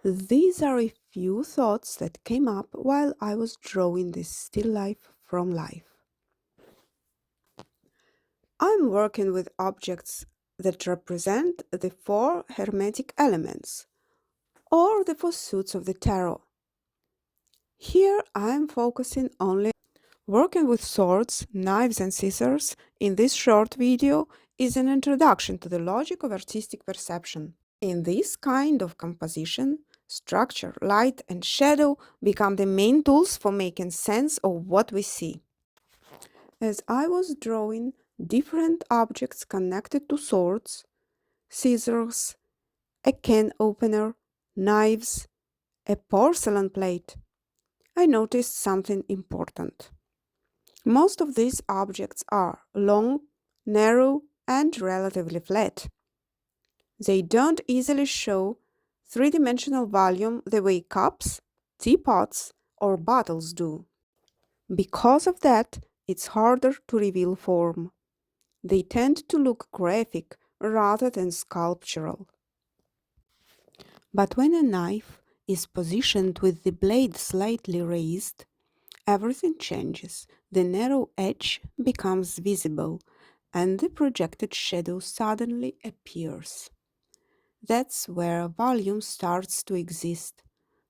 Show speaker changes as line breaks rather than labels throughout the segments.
These are a few thoughts that came up while I was drawing this still life from life. I'm working with objects that represent the four hermetic elements, or the four suits of the tarot. Here I'm focusing only working with swords, knives and scissors in this short video is an introduction to the logic of artistic perception. In this kind of composition, structure, light and shadow become the main tools for making sense of what we see. As I was drawing different objects connected to swords, scissors, a can opener, knives, a porcelain plate, I noticed something important. Most of these objects are long, narrow, and relatively flat. They don't easily show three-dimensional volume the way cups, teapots, or bottles do. Because of that, it's harder to reveal form. They tend to look graphic rather than sculptural. But when a knife is positioned with the blade slightly raised, everything changes. The narrow edge becomes visible, and the projected shadow suddenly appears. That's where volume starts to exist,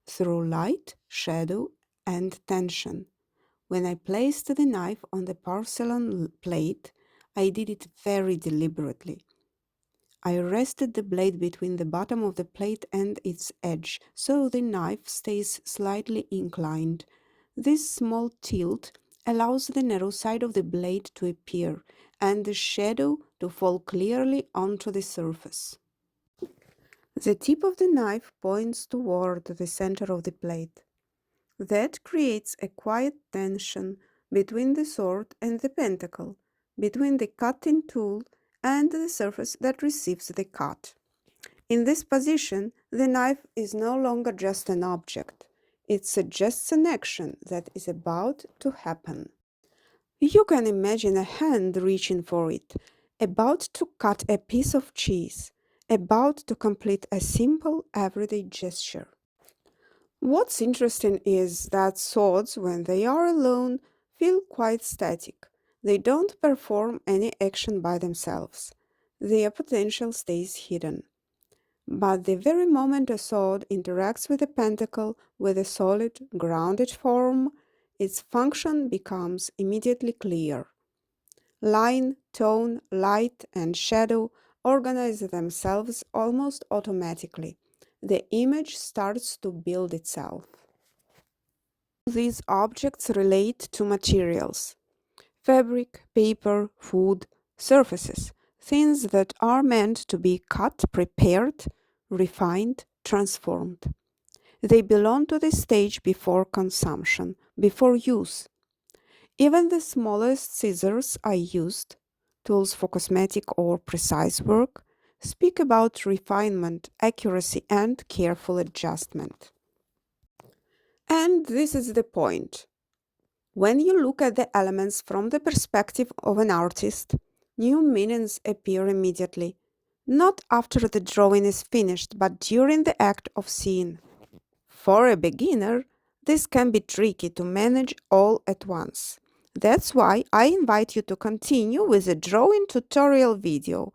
through light, shadow, and tension. When I placed the knife on the porcelain plate, I did it very deliberately. I rested the blade between the bottom of the plate and its edge, so the knife stays slightly inclined. This small tilt allows the narrow side of the blade to appear, and the shadow to fall clearly onto the surface. The tip of the knife points toward the center of the plate. That creates a quiet tension between the sword and the pentacle, between the cutting tool and the surface that receives the cut. In this position, the knife is no longer just an object. It suggests an action that is about to happen. You can imagine a hand reaching for it, about to cut a piece of cheese, about to complete a simple everyday gesture. What's interesting is that swords, when they are alone, feel quite static. They don't perform any action by themselves. Their potential stays hidden. But the very moment a sword interacts with a pentacle with a solid, grounded form, its function becomes immediately clear. Line, tone, light, and shadow organize themselves almost automatically. The image starts to build itself. These objects relate to materials: fabric, paper, food, surfaces, things that are meant to be cut, prepared, refined, transformed. They belong to the stage before consumption, before use. Even the smallest scissors I used, tools for cosmetic or precise work, speak about refinement, accuracy, and careful adjustment. And this is the point. When you look at the elements from the perspective of an artist, new meanings appear immediately, not after the drawing is finished, but during the act of seeing. For a beginner, this can be tricky to manage all at once. That's why I invite you to continue with a drawing tutorial video